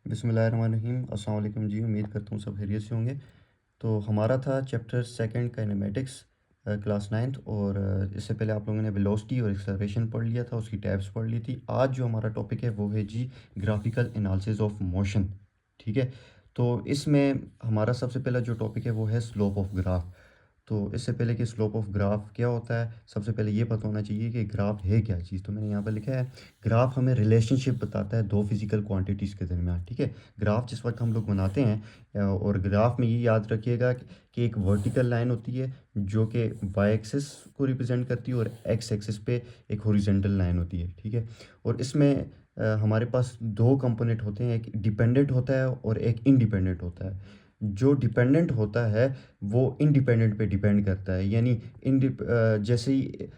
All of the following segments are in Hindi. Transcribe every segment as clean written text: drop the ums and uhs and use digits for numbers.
बिस्मिल्लाहिर्रहमानिर्रहीम। अस्सलाम वालेकुम जी। उम्मीद करता हूँ सब खैरियत से होंगे। तो हमारा था chapter second kinematics, class ninth. और इससे पहले आप लोगों ने वेलोसिटी और एक्सेलरेशन पढ़ लिया था, उसकी टाइप्स पढ़ ली थी। आज जो हमारा टॉपिक है वो है जी ग्राफिकल एनालिसिस ऑफ मोशन। ठीक है। तो इसमें हमारा सबसे पहला जो टॉपिक है वो है स्लोप ऑफ ग्राफ। तो इससे पहले कि स्लोप ऑफ ग्राफ क्या होता है, सबसे पहले ये पता होना चाहिए कि ग्राफ है क्या चीज़। तो मैंने यहाँ पर लिखा है, ग्राफ हमें रिलेशनशिप बताता है दो फिजिकल क्वांटिटीज़ के दरमियान। ठीक है। ग्राफ जिस वक्त हम लोग बनाते हैं, और ग्राफ में ये याद रखिएगा कि एक वर्टिकल लाइन होती है जो कि वाई एक्सिस को रिप्रेजेंट करती है, और एक्स एक्सिस पे एक हॉरिजॉन्टल लाइन होती है। ठीक है। और इसमें हमारे पास दो कंपोनेंट होते हैं, एक डिपेंडेंट होता है और एक इंडिपेंडेंट होता है। जो डिपेंडेंट होता है वो इंडिपेंडेंट पे डिपेंड करता है, यानी जैसे ही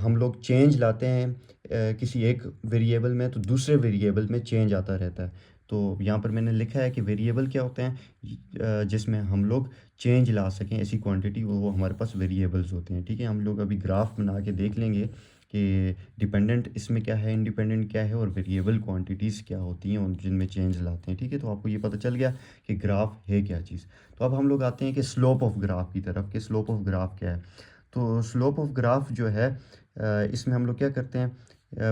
हम लोग चेंज लाते हैं किसी एक वेरिएबल में, तो दूसरे वेरिएबल में चेंज आता रहता है। तो यहाँ पर मैंने लिखा है कि वेरिएबल क्या होते हैं, जिसमें हम लोग चेंज ला सकें ऐसी क्वांटिटी, वो हमारे पास वेरिएबल्स होते हैं। ठीक है। हम लोग अभी ग्राफ बना के देख लेंगे कि डिपेंडेंट इसमें क्या है, इंडिपेंडेंट क्या है, और वेरिएबल क्वांटिटीज़ क्या होती हैं उन जिनमें चेंज लाते हैं। ठीक है। तो आपको ये पता चल गया कि ग्राफ है क्या चीज़। तो अब हम लोग आते हैं कि स्लोप ऑफ ग्राफ की तरफ, कि स्लोप ऑफ ग्राफ क्या है। तो स्लोप ऑफ ग्राफ जो है, इसमें हम लोग क्या करते हैं,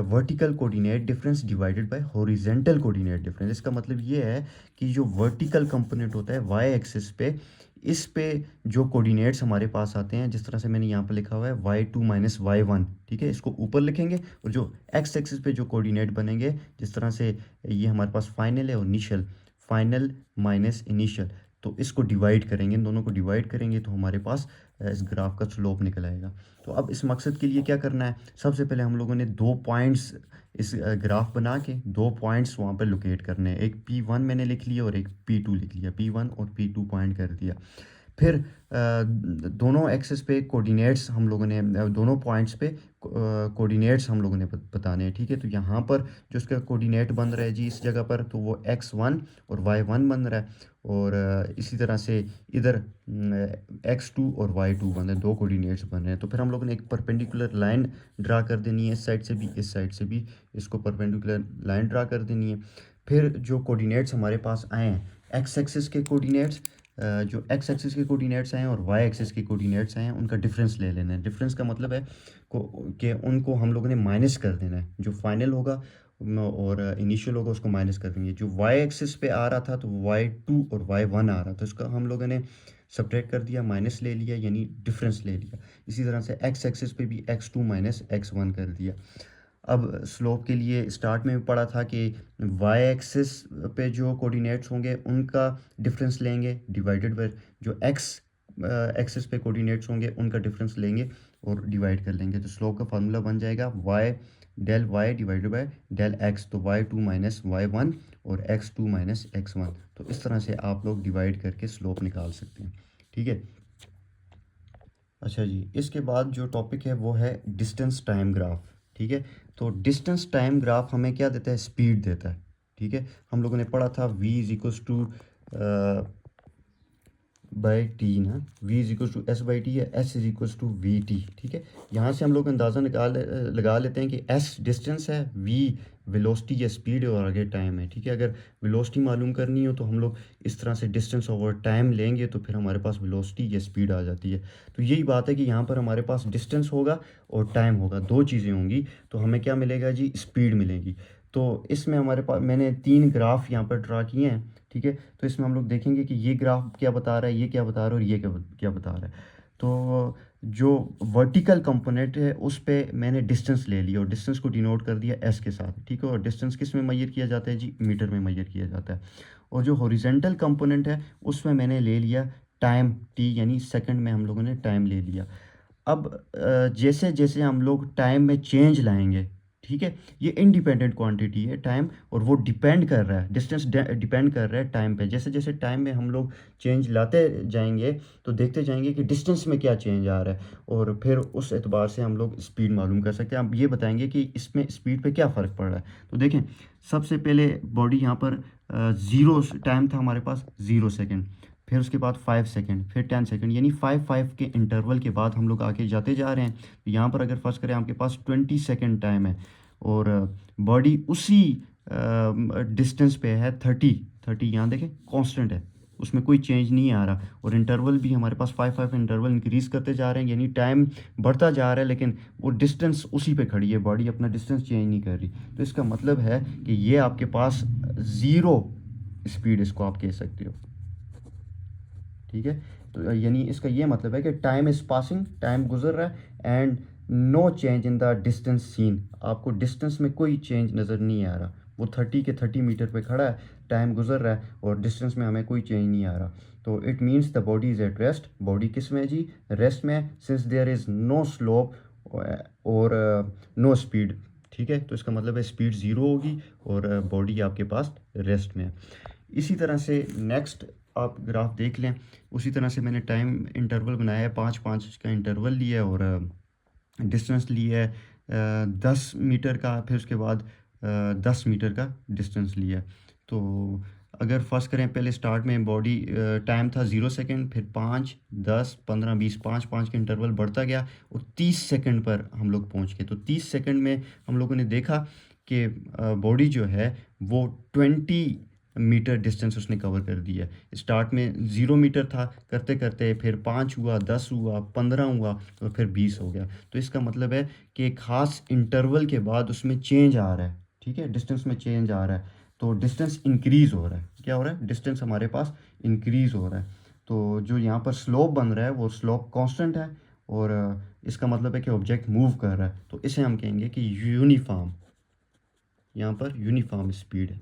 vertical coordinate difference divided by horizontal coordinate difference. इसका मतलब ये है कि जो वर्टिकल कंपोनेंट होता है वाई एक्सिस पे, इस पे जो कोऑर्डिनेट्स हमारे पास आते हैं, जिस तरह से मैंने यहाँ पर लिखा हुआ है y2 माइनस y1। ठीक है। इसको ऊपर लिखेंगे, और जो एक्स एक्सिस पे जो कोऑर्डिनेट बनेंगे, जिस तरह से ये हमारे पास फाइनल है और इनिशियल, फाइनल माइनस इनिशियल, तो इसको डिवाइड करेंगे, इन दोनों को डिवाइड करेंगे तो हमारे पास इस ग्राफ का स्लोप निकल आएगा। तो अब इस मकसद के लिए क्या करना है, सबसे पहले हम लोगों ने दो पॉइंट्स इस ग्राफ बना के दो पॉइंट्स वहाँ पर लोकेट करने हैं। एक P1 मैंने लिख लिया और एक P2 लिख लिया, P1 और P2 पॉइंट कर दिया। फिर दोनों एक्सेस पे कोऑर्डिनेट्स हम लोगों ने, दोनों पॉइंट्स पे कोऑर्डिनेट्स हम लोगों ने बताने हैं। ठीक है। तो यहाँ पर जो इसका कोऑर्डिनेट बन रहा है जी इस जगह पर, तो वो x1 और y1 बन रहा है। और इसी तरह से इधर x2 और y2 बन रहे हैं, दो कोऑर्डिनेट्स बन रहे हैं। तो फिर हम लोगों ने एक परपेंडिकुलर लाइन ड्रा कर देनी है, इस साइड से भी इस साइड से भी इसको परपेंडिकुलर लाइन ड्रा कर देनी है। फिर जो कोऑर्डिनेट्स हमारे पास आए हैं, एक्स एक्सिस के कोऑर्डिनेट्स, जो एक्स एक्सिस के कोऑर्डिनेट्स हैं और वाई एक्सिस के कोऑर्डिनेट्स हैं, उनका डिफरेंस ले लेना है। डिफरेंस का मतलब है को कि उनको हम लोगों ने माइनस कर देना है। जो फाइनल होगा और इनिशियल होगा उसको माइनस कर देंगे। जो वाई एक्सिस पे आ रहा था तो y2 और y1 आ रहा था, इसका हम लोगों ने सब्ट्रैक्ट कर दिया, माइनस ले लिया, यानी डिफरेंस ले लिया। इसी तरह से एक्स एक्सिस पे भी x2 माइनस x1 कर दिया। अब स्लोप के लिए स्टार्ट में भी पढ़ा था कि वाई एक्सिस पे जो कोऑर्डिनेट्स होंगे उनका डिफरेंस लेंगे, डिवाइडेड बाय जो एक्स एक्सिस पे कोऑर्डिनेट्स होंगे उनका डिफरेंस लेंगे और डिवाइड कर लेंगे। तो स्लोप का फार्मूला बन जाएगा Y del Y divided by del X. तो y2 माइनस y1 और x2 माइनस x1। तो इस तरह से आप लोग डिवाइड करके स्लोप निकाल सकते हैं। ठीक है। अच्छा जी, इसके बाद जो टॉपिक है वो है डिस्टेंस टाइम ग्राफ। ठीक है। तो डिस्टेंस टाइम ग्राफ हमें क्या देता है, स्पीड देता है। ठीक है। हम लोगों ने पढ़ा था v is equals to by T ना, v is equals to S by T या s is equals to V T. ठीक है। यहाँ से हम लोग अंदाज़ा लगा लेते हैं कि s डिस्टेंस है, v वेलोसिटी या स्पीड है, और आगे टाइम है। ठीक है। अगर वेलोसिटी मालूम करनी हो तो हम लोग इस तरह से डिस्टेंस ओवर टाइम लेंगे, तो फिर हमारे पास वेलोसिटी या स्पीड आ जाती है। तो यही बात है कि यहाँ पर हमारे पास डिस्टेंस होगा और टाइम होगा, दो चीज़ें होंगी, तो हमें क्या मिलेगा जी, स्पीड मिलेगी। तो इसमें हमारे पास मैंने तीन ग्राफ यहाँ पर ड्रा किए हैं। ठीक है। तो इसमें हम लोग देखेंगे कि ये ग्राफ क्या बता रहा है, ये क्या बता रहा है, और ये क्या बता रहा है। तो जो वर्टिकल कंपोनेंट है उस पे मैंने डिस्टेंस ले लिया और डिस्टेंस को डिनोट कर दिया एस के साथ। ठीक है। और डिस्टेंस किस में मेजर किया जाता है जी, मीटर में मेजर किया जाता है। और जो हॉरिजॉन्टल कंपोनेंट है उसमें मैंने ले लिया टाइम टी, यानी सेकंड में हम लोगों ने टाइम ले लिया। अब जैसे जैसे हम लोग टाइम में चेंज लाएंगे, ठीक है, ये इंडिपेंडेंट क्वांटिटी है टाइम, और वो डिपेंड कर रहा है, डिस्टेंस डिपेंड कर रहा है टाइम पे। जैसे जैसे टाइम में हम लोग चेंज लाते जाएंगे तो देखते जाएंगे कि डिस्टेंस में क्या चेंज आ रहा है, और फिर उस एतबार से हम लोग स्पीड मालूम कर सकते हैं। अब ये बताएंगे कि इसमें स्पीड पे क्या फ़र्क पड़ रहा है। तो देखें, सबसे पहले बॉडी यहाँ पर ज़ीरो टाइम था हमारे पास, 0 सेकेंड, फिर उसके बाद 5 सेकेंड, फिर 10 सेकेंड, यानी 5 के इंटरवल के बाद हम लोग आगे जाते जा रहे हैं। तो यहाँ पर अगर फर्स्ट करें आपके पास 20 सेकेंड टाइम है, और बॉडी उसी डिस्टेंस पे है 30 यहाँ देखें कांस्टेंट है, उसमें कोई चेंज नहीं आ रहा। और इंटरवल भी हमारे पास 5 इंटरवल इंक्रीज़ करते जा रहे हैं, यानी टाइम बढ़ता जा रहा है, लेकिन वो डिस्टेंस उसी पे खड़ी है, बॉडी अपना डिस्टेंस चेंज नहीं कर रही। तो इसका मतलब है कि ये आपके पास ज़ीरो स्पीड इसको आप कह सकते हो, ठीक है। तो यानी इसका ये मतलब है कि टाइम इज़ पासिंग, टाइम गुजर रहा है, and no change in the distance seen, आपको डिस्टेंस में कोई चेंज नज़र नहीं आ रहा। वो 30 मीटर पे खड़ा है, टाइम गुजर रहा है और डिस्टेंस में हमें कोई चेंज नहीं आ रहा। तो it means the body is at rest, body किस में है जी, रेस्ट में, since there is no slope और नो स्पीड, ठीक है। तो इसका मतलब है स्पीड ज़ीरो होगी और बॉडी आपके पास रेस्ट में है। इसी तरह से नेक्स्ट आप ग्राफ देख लें, उसी तरह से मैंने टाइम इंटरवल बनाया है, 5 का इंटरवल लिया है और डिस्टेंस लिया है 10 मीटर का, फिर उसके बाद 10 मीटर का डिस्टेंस लिया है। तो अगर फर्स्ट करें, पहले स्टार्ट में बॉडी टाइम था 0 सेकेंड, फिर 5, 10, 15, 20, 5 का इंटरवल बढ़ता गया और 30 सेकेंड पर हम लोग पहुंच गए। तो 30 सेकेंड में हम लोगों ने देखा कि बॉडी जो है वो 20 मीटर डिस्टेंस उसने कवर कर दिया है। स्टार्ट में 0 मीटर था, करते करते फिर 5 हुआ, 10 हुआ, 15 हुआ और फिर 20 हो गया। तो इसका मतलब है कि एक ख़ास इंटरवल के बाद उसमें चेंज आ रहा है, ठीक है, डिस्टेंस में चेंज आ रहा है। तो डिस्टेंस इंक्रीज़ हो रहा है, क्या हो रहा है, डिस्टेंस हमारे पास इंक्रीज़ हो रहा है। तो जो यहाँ पर स्लोप बन रहा है वो स्लोप कांस्टेंट है और इसका मतलब है कि ऑब्जेक्ट मूव कर रहा है। तो इसे हम कहेंगे कि यूनिफॉर्म, यहाँ पर यूनिफॉर्म स्पीड है,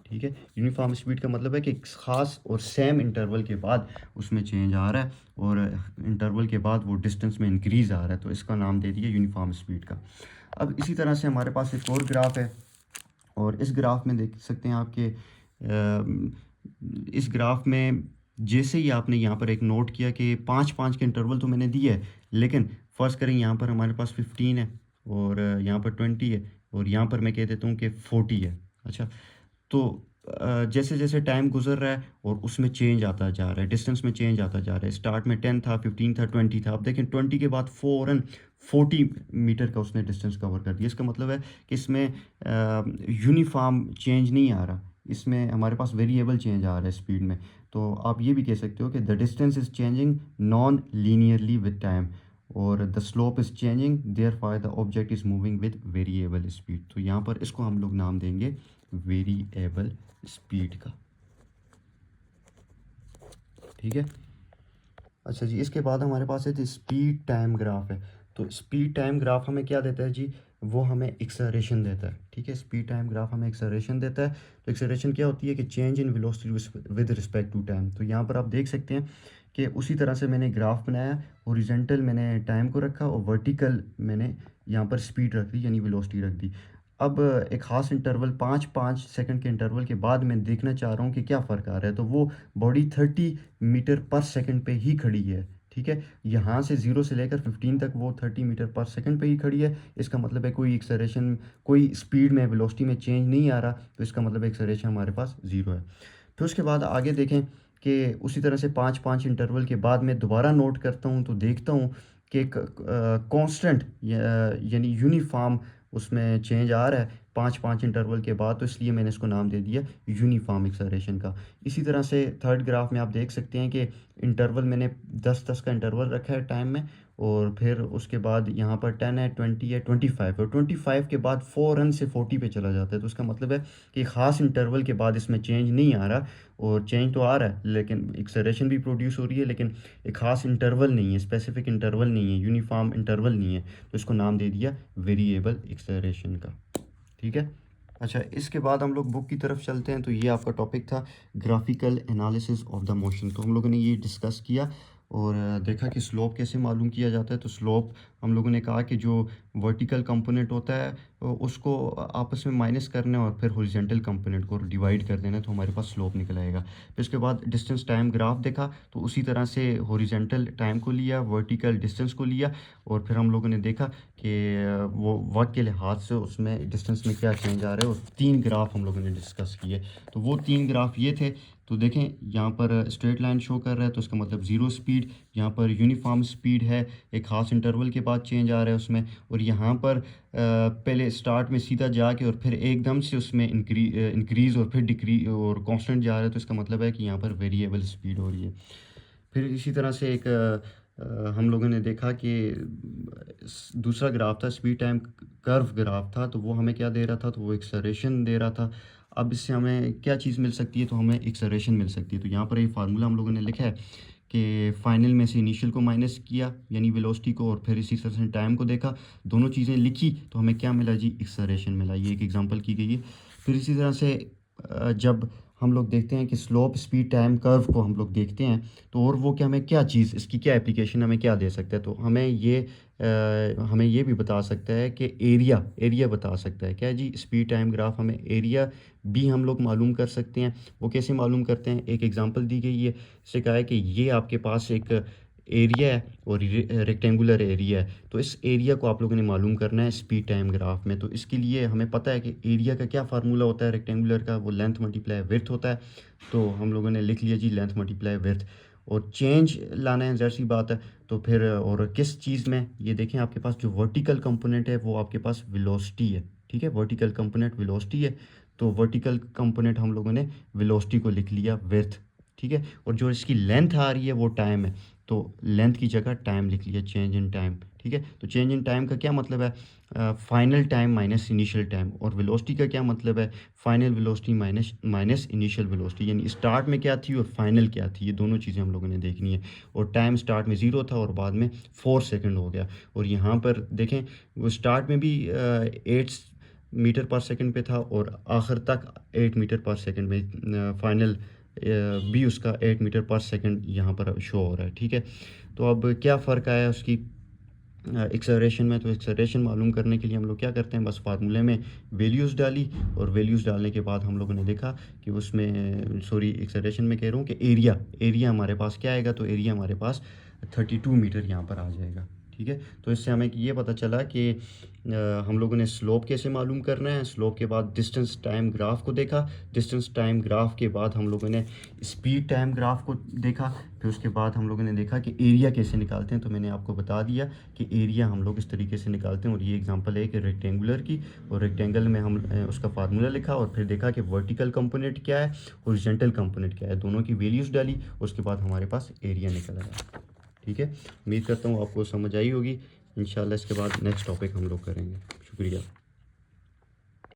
ठीक है। यूनिफॉर्म स्पीड का मतलब है कि एक ख़ास और सेम इंटरवल के बाद उसमें चेंज आ रहा है और इंटरवल के बाद वो डिस्टेंस में इंक्रीज़ आ रहा है, तो इसका नाम दे दिया यूनिफॉर्म स्पीड का। अब इसी तरह से हमारे पास एक और ग्राफ है और इस ग्राफ में देख सकते हैं आपके इस ग्राफ में जैसे ही आपने यहाँ पर एक नोट किया कि 5 के इंटरवल तो मैंने दिए है, लेकिन फ़र्ज़ करें यहाँ पर हमारे पास 15 है और यहाँ पर 20 है और यहाँ पर मैं कह देता हूँ कि 40 है। अच्छा, तो जैसे जैसे टाइम गुजर रहा है और उसमें चेंज आता जा रहा है, डिस्टेंस में चेंज आता जा रहा है। स्टार्ट में 10 था, 15 था, 20 था, अब देखें 20 के बाद फ़ौरन 40 मीटर का उसने डिस्टेंस कवर कर दिया। इसका मतलब है कि इसमें यूनिफॉर्म चेंज नहीं आ रहा, इसमें हमारे पास वेरिएबल चेंज आ रहा है स्पीड में। तो आप ये भी कह सकते हो कि the distance is changing non linearly with time और the slope is changing, therefore the object is moving with variable speed. तो यहाँ पर इसको हम लोग नाम देंगे वेरिएबल स्पीड का, ठीक है। अच्छा जी, इसके बाद हमारे पास है स्पीड टाइम ग्राफ है। तो स्पीड टाइम ग्राफ हमें क्या देता है जी, वो हमें एक्सेलरेशन देता है, ठीक है। स्पीड टाइम ग्राफ हमें एक्सेलरेशन देता है। तो एक्सेलरेशन क्या होती है कि change in velocity with respect to time. तो यहाँ पर आप देख सकते हैं कि उसी तरह से मैंने ग्राफ बनाया, हॉरिजॉन्टल मैंने टाइम को रखा और वर्टिकल मैंने यहाँ पर स्पीड रख दी, यानी वेलोसिटी रख दी। अब एक ख़ास इंटरवल 5 सेकंड के इंटरवल के बाद मैं देखना चाह रहा हूँ कि क्या फ़र्क आ रहा है। तो वो बॉडी 30 मीटर पर सेकंड पे ही खड़ी है, ठीक है। यहाँ से 0 से लेकर 15 तक वो 30 मीटर पर सेकंड पे ही खड़ी है। इसका मतलब है कोई एक्सेलरेशन, कोई स्पीड में, वेलोसिटी में चेंज नहीं आ रहा, तो इसका मतलब एक्सेलरेशन हमारे पास 0 है। फिर उसके बाद आगे देखें कि उसी तरह से 5 इंटरवल के बाद मैं दोबारा नोट करता हूँ तो देखता हूँ कि एक कांस्टेंट यानी यूनिफॉर्म उसमें चेंज आ रहा है 5 इंटरवल के बाद, तो इसलिए मैंने इसको नाम दे दिया यूनिफॉर्म एक्सेलरेशन का। इसी तरह से थर्ड ग्राफ में आप देख सकते हैं कि इंटरवल मैंने 10 का इंटरवल रखा है टाइम में और फिर उसके बाद यहाँ पर 10 है, 20 है, 25 और 25 के बाद फ़ौरन से 40 पे चला जाता है। तो इसका मतलब है कि ख़ास इंटरवल के बाद इसमें चेंज नहीं आ रहा, और चेंज तो आ रहा है लेकिन एक्सेलरेशन भी प्रोड्यूस हो रही है, लेकिन एक ख़ास इंटरवल नहीं है, स्पेसिफिक इंटरवल नहीं है, यूनिफॉर्म इंटरवल नहीं है। तो इसको नाम दे दिया वेरिएबल एक्सेलरेशन का, ठीक है। अच्छा, इसके बाद हम लोग बुक की तरफ चलते हैं। तो ये आपका टॉपिक था graphical analysis of the motion. तो हम लोगों ने ये डिस्कस किया और देखा कि स्लोप कैसे मालूम किया जाता है। तो स्लोप हम लोगों ने कहा कि जो वर्टिकल कंपोनेंट होता है उसको आपस में माइनस करना है और फिर हॉरिजॉन्टल कंपोनेंट को डिवाइड कर देना है, तो हमारे पास स्लोप निकल आएगा। फिर उसके बाद डिस्टेंस टाइम ग्राफ देखा, तो उसी तरह से हॉरिजॉन्टल टाइम को लिया, वर्टिकल डिस्टेंस को लिया और फिर हम लोगों ने देखा कि वो वर्क के लिहाज से उसमें डिस्टेंस में क्या चेंज आ रहा है, और 3 ग्राफ हम लोगों ने डिस्कस किए। तो वो 3 ग्राफ ये थे। तो देखें यहाँ पर स्ट्रेट लाइन शो कर रहा है, तो इसका मतलब 0 स्पीड। यहाँ पर यूनिफॉर्म स्पीड है, एक ख़ास इंटरवल के बाद चेंज आ रहा है उसमें, और यहाँ पर पहले स्टार्ट में सीधा जाके और फिर एकदम से उसमें इंक्रीज़ और फिर डिक्रीज और कांस्टेंट जा रहा है, तो इसका मतलब है कि यहाँ पर वेरिएबल स्पीड हो रही है। फिर इसी तरह से एक हम लोगों ने देखा कि दूसरा ग्राफ था, स्पीड टाइम कर्व ग्राफ था, तो वो हमें क्या दे रहा था, तो वो एक्सेलरेशन दे रहा था। अब इससे हमें क्या चीज़ मिल सकती है, तो हमें एक्सेलरेशन मिल सकती है। तो यहाँ पर ये फार्मूला हम लोगों ने लिखा है कि फाइनल में से इनिशियल को माइनस किया यानी वेलोसिटी को, और फिर इसी तरह से टाइम को देखा, दोनों चीज़ें लिखी, तो हमें क्या मिला जी, एक्सेलरेशन मिला। ये एक एग्जांपल की गई है। फिर इसी तरह से जब हम लोग देखते हैं कि स्लोप स्पीड टाइम कर्व को हम लोग देखते हैं, तो और वो क्या हमें क्या चीज़, इसकी क्या एप्लीकेशन हमें क्या दे सकता है, तो हमें ये भी बता सकता है कि एरिया बता सकता है। क्या है जी, स्पीड टाइम ग्राफ हमें एरिया भी हम लोग मालूम कर सकते हैं। वो कैसे मालूम करते हैं, एक एग्जांपल दी गई है। इससे कहा है कि ये आपके पास एक एरिया है और रेक्टेंगुलर एरिया है, तो इस एरिया को आप लोगों ने मालूम करना है स्पीड टाइम ग्राफ में। तो इसके लिए हमें पता है कि एरिया का क्या फार्मूला होता है रेक्टेंगुलर का, वो लेंथ मल्टीप्लाई विड्थ होता है। तो हम लोगों ने लिख लिया जी लेंथ मल्टीप्लाई विड्थ, और चेंज लाना है, ज़ाहिर सी बात है। तो फिर और किस चीज़ में, ये देखें आपके पास जो वर्टिकल कंपोनेंट है वो आपके पास वेलोसिटी है, ठीक है, वर्टिकल कंपोनेंट वेलोसिटी है। तो वर्टिकल कंपोनेंट हम लोगों ने वेलोसिटी को लिख लिया विड्थ, ठीक है, और जो इसकी लेंथ आ रही है वो टाइम है, तो लेंथ की जगह टाइम लिख लिया, चेंज इन टाइम, ठीक है। तो चेंज इन टाइम का क्या मतलब है, final time minus initial time, और वेलोसिटी का क्या मतलब है, final velocity minus initial velocity, यानी स्टार्ट में क्या थी और फाइनल क्या थी, ये दोनों चीज़ें हम लोगों ने देखनी है। और टाइम स्टार्ट में 0 था और बाद में 4 सेकंड हो गया, और यहाँ पर देखें वो स्टार्ट में भी 8 मीटर पर सेकंड पे था और आखिर तक 8 मीटर पर सेकंड में, फाइनल भी उसका 8 मीटर पर सेकंड यहाँ पर शो हो रहा है, ठीक है। तो अब क्या फ़र्क आया उसकी एक्सेलरेशन में, तो एक्सेलरेशन मालूम करने के लिए हम लोग क्या करते हैं, बस फार्मूले में वैल्यूज़ डाली, और वैल्यूज़ डालने के बाद हम लोगों ने देखा कि उसमें, सॉरी एक्सेलरेशन में कह रहा हूँ कि एरिया हमारे पास क्या आएगा, तो एरिया हमारे पास 32 मीटर यहाँ पर आ जाएगा, ठीक है। तो इससे हमें ये पता चला कि हम लोगों ने स्लोप कैसे मालूम करना है। स्लोप के बाद डिस्टेंस टाइम ग्राफ को देखा, डिस्टेंस टाइम ग्राफ के बाद हम लोगों ने स्पीड टाइम ग्राफ को देखा, फिर उसके बाद हम लोगों ने देखा कि एरिया कैसे निकालते हैं। तो मैंने आपको बता दिया कि एरिया हम लोग इस तरीके से निकालते हैं, और ये एग्जांपल है कि रेक्टेंगुलर की, और रेक्टेंगल में हम उसका फार्मूला लिखा, और फिर देखा कि वर्टिकल कंपोनेंट क्या है, हॉरिजॉन्टल कंपोनेंट क्या है, दोनों की वैल्यूज़ डाली, उसके बाद हमारे पास एरिया निकल आया, ठीक है। उम्मीद करता हूँ आपको समझ आई होगी। इंशाल्लाह इसके बाद नेक्स्ट टॉपिक हम लोग करेंगे। शुक्रिया।